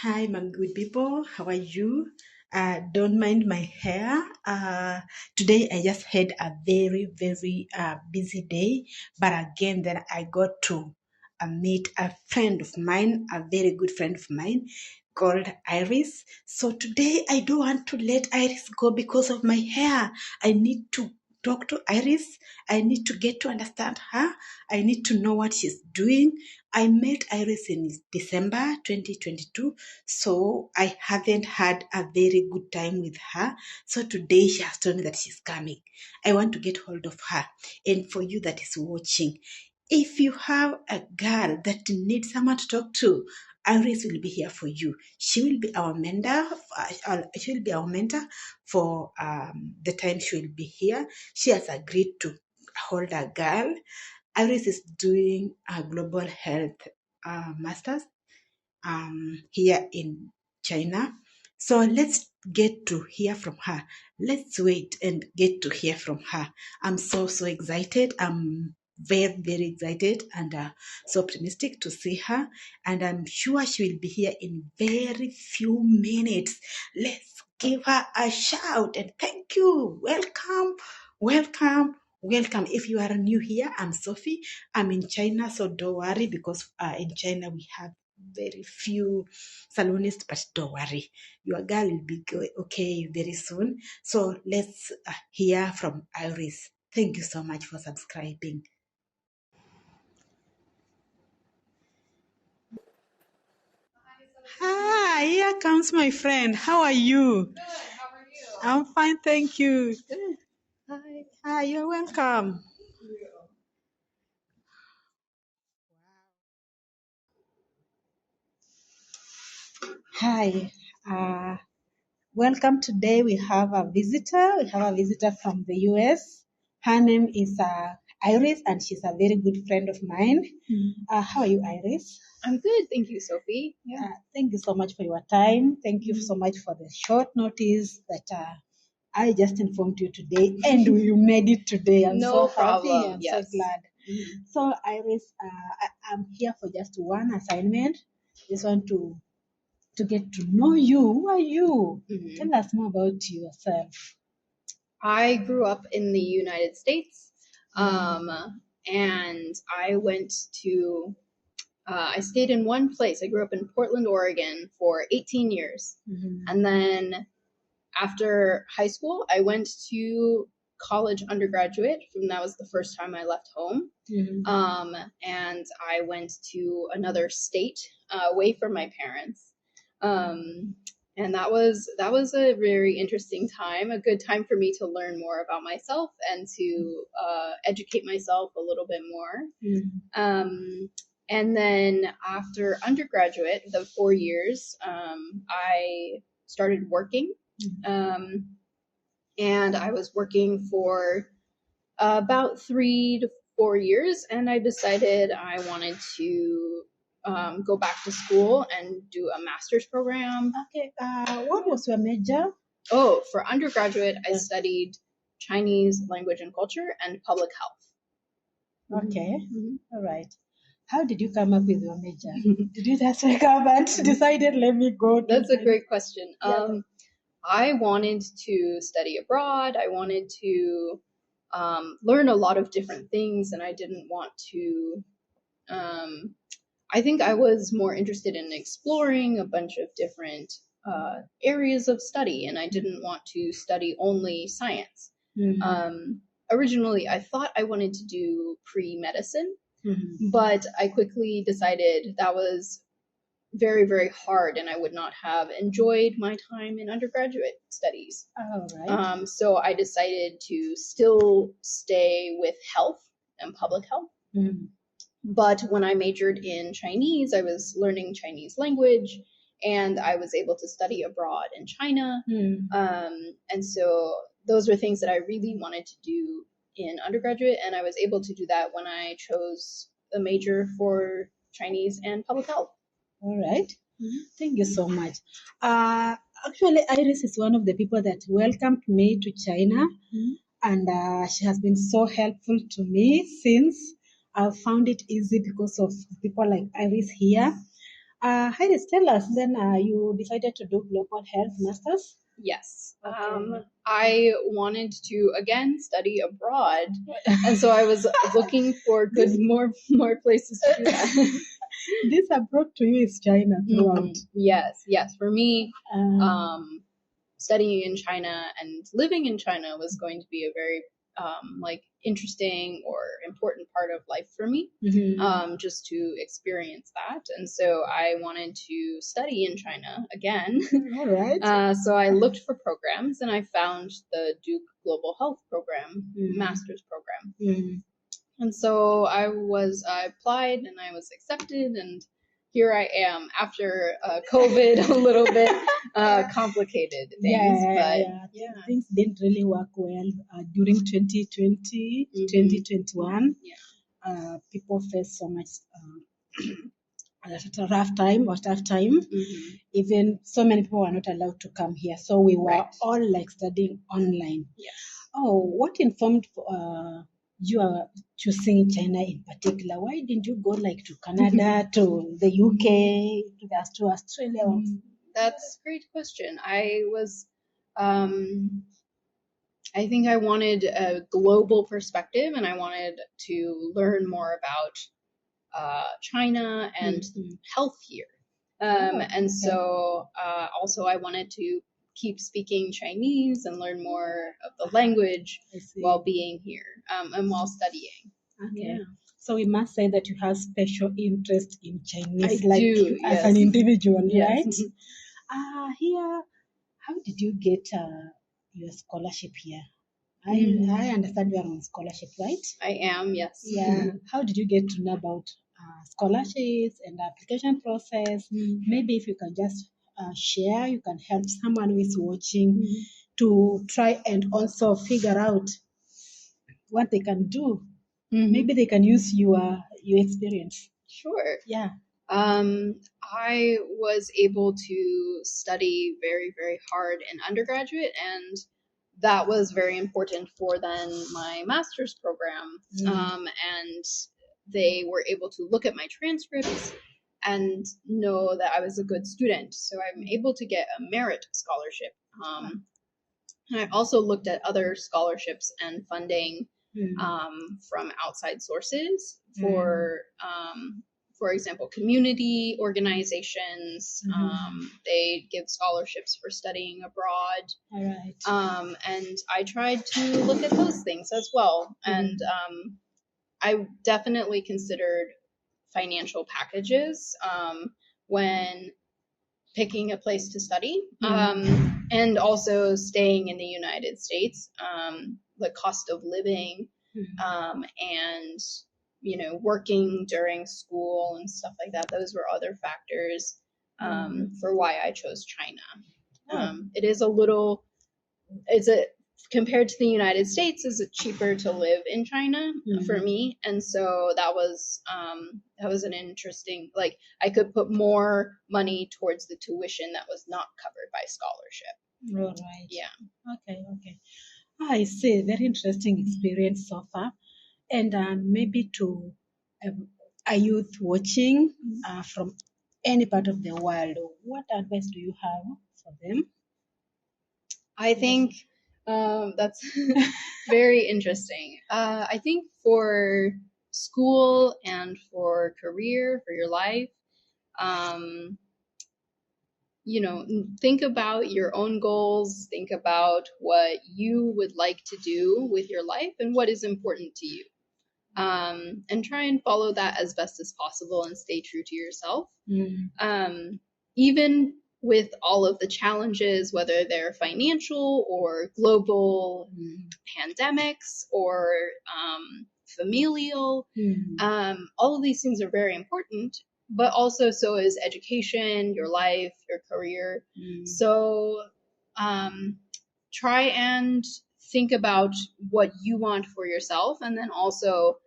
Hi, my good people. How are you? Don't mind my hair. Today I just had a very busy day, but again, then I got to meet a friend of mine, a very good friend of mine called Iris. So today I don't want to let Iris go because of my hair. I need to talk to Iris. I need to get to understand her. I need to know what she's doing. I met Iris in December 2022, so I haven't had a very good time with her. So today she has told me that she's coming. I want to get hold of her. And for you that is watching, if you have a girl that needs someone to talk to, Iris will be here for you. She will be our mentor. She will be our mentor for the time she will be here. She has agreed to hold a girl. Iris is doing a global health masters here in China. So let's get to hear from her. Let's wait and get to hear from her. I'm so excited. I'm very excited and so optimistic to see her. And I'm sure she will be here in very few minutes. Let's give her a shout and thank you. Welcome. If you are new here, I'm Sophie. I'm in China, so don't worry because in China we have very few salonists, but don't worry, your girl will be okay very soon. So let's hear from Iris. Thank you so much for subscribing. Hi, here comes my friend. How are you? Good. How are you? I'm fine, thank you. Hi. You're welcome. Hi. Welcome. Today we have a visitor. We have a visitor from the US. Her name is Iris, and she's a very good friend of mine. How are you, Iris? I'm good. Thank you, Sophie. Yeah. Thank you so much for your time. Thank you so much for the short notice that I just informed you today, and you made it today. I'm No so problem. happy. I'm Yes. so glad. So, Iris, I'm here for just one assignment. Just want to get to know you. Who are you? Tell us more about yourself. I grew up in the United States, and I went to. I stayed in one place. I grew up in Portland, Oregon, for 18 years, and then after high school, I went to college undergraduate. That was the first time I left home. And I went to another state away from my parents. And that was a very interesting time, a good time for me to learn more about myself and to educate myself a little bit more. And then after undergraduate, the 4 years, I started working. And I was working for about 3 to 4 years, and I decided I wanted to go back to school and do a master's program. Okay. What was your major? Oh, for undergraduate, I studied Chinese language and culture and public health. Okay. All right. How did you come up with your major? Did you just wake up and decided, let me go? That's a great question. I wanted to study abroad. I wanted to learn a lot of different things, and I didn't want to. I think I was more interested in exploring a bunch of different areas of study, and I didn't want to study only science. Originally, I thought I wanted to do pre-medicine, but I quickly decided that was very hard, and I would not have enjoyed my time in undergraduate studies. Oh, right. So I decided to still stay with health and public health. But when I majored in Chinese, I was learning Chinese language, and I was able to study abroad in China. And so those were things that I really wanted to do in undergraduate, and I was able to do that when I chose a major for Chinese and public health. All right. Thank you so much. Actually, Iris is one of the people that welcomed me to China, and she has been so helpful to me since. I've found it easy because of people like Iris here. Iris, tell us then, you decided to do global health masters? Yes. Okay. I wanted to again study abroad, and so I was looking for more places to do that. This abroad to you is China throughout. Yes, yes. For me, Um, studying in China and living in China was going to be a very like interesting or important part of life for me, just to experience that. And so I wanted to study in China again. all right. So I looked for programs and I found the Duke Global Health Program, master's program. And so I applied and I was accepted, and here I am after COVID, a little bit complicated things, but things didn't really work well during 2020, 2021. People faced so much a rough time or tough time. Even so many people were not allowed to come here, so we were all like studying online. Oh, what informed you are choosing China in particular? Why didn't you go like to Canada, to the UK, to Australia? That's a great question. I think I wanted a global perspective, and I wanted to learn more about China and health here. And so also I wanted to keep speaking Chinese and learn more of the language while being here and while studying. Okay. Yeah. So we must say that you have special interest in Chinese, as an individual, right? Here, how did you get your scholarship here? I understand you are on scholarship, right? I am, yes. Yeah. How did you get to know about scholarships and the application process? Maybe if you can just share, you can help someone who is watching to try and also figure out what they can do. Maybe they can use your experience. Sure. Yeah. I was able to study very, very hard in undergraduate, and that was very important for then my master's program. And they were able to look at my transcripts and know that I was a good student. So I'm able to get a merit scholarship. And I also looked at other scholarships and funding from outside sources for example, community organizations. They give scholarships for studying abroad. All right. And I tried to look at those things as well. And I definitely considered financial packages when picking a place to study, and also staying in the United States, the cost of living, and working during school and stuff like that. Those were other factors for why I chose China. It is compared to the United States, is it cheaper to live in China for me? And so that was an interesting, like, I could put more money towards the tuition that was not covered by scholarship. All right. Yeah. Okay. I see. Very interesting experience so far. And maybe to a youth watching from any part of the world, what advice do you have for them? I think that's very interesting. I think for school and for career, for your life, think about your own goals, think about what you would like to do with your life and what is important to you. And try and follow that as best as possible and stay true to yourself. Even with all of the challenges, whether they're financial or global pandemics or familial, all of these things are very important, but also so is education, your life, your career. So try and think about what you want for yourself, and then also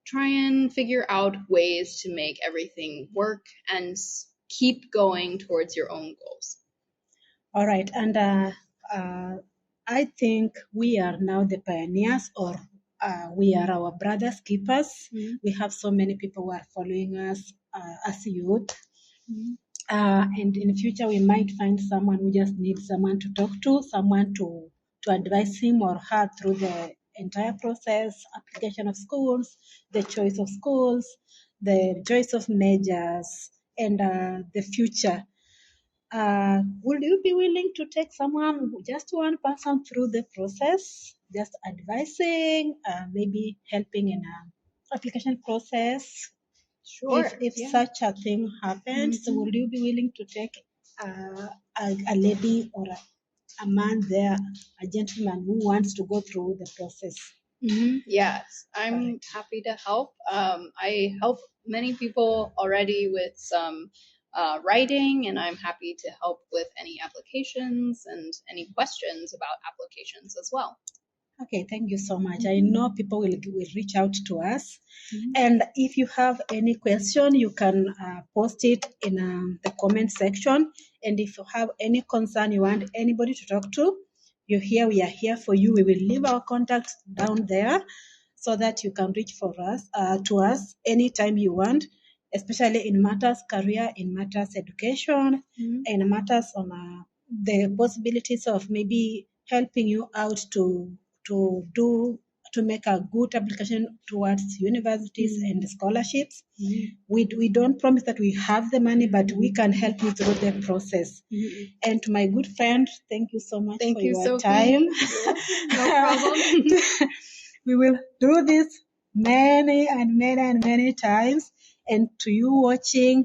try and figure out ways to make everything work and keep going towards your own goals. All right. And I think we are now the pioneers, or we are our brother's keepers. We have so many people who are following us as youth. And in the future, we might find someone who just needs someone to talk to, someone to advise him or her through the entire process, application of schools, the choice of schools, the choice of majors, and the future. Would you be willing to take someone, just one person through the process, just advising, maybe helping in an application process? Sure. If such a thing happens, would you be willing to take a lady or a man there, a gentleman who wants to go through the process? Yes, I'm happy to help. I help many people already with some writing, and I'm happy to help with any applications and any questions about applications as well. Okay, thank you so much. I know people will reach out to us. And if you have any question, you can post it in the comment section. And if you have any concern, you want anybody to talk to, we are here for you. We will leave our contacts down there so that you can reach to us anytime you want, especially in matters career, in matters education, and matters on the possibilities of maybe helping you out to make a good application towards universities and scholarships. We don't promise that we have the money, but we can help you through the process. And to my good friend, thank you so much for your time. No problem. We will do this many times. And to you watching,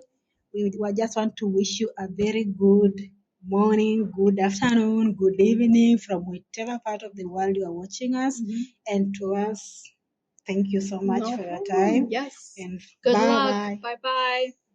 we just want to wish you a very good morning, good afternoon, good evening from whichever part of the world you are watching us. And to us, thank you so much for your time. Yes. And good bye. luck. Bye bye.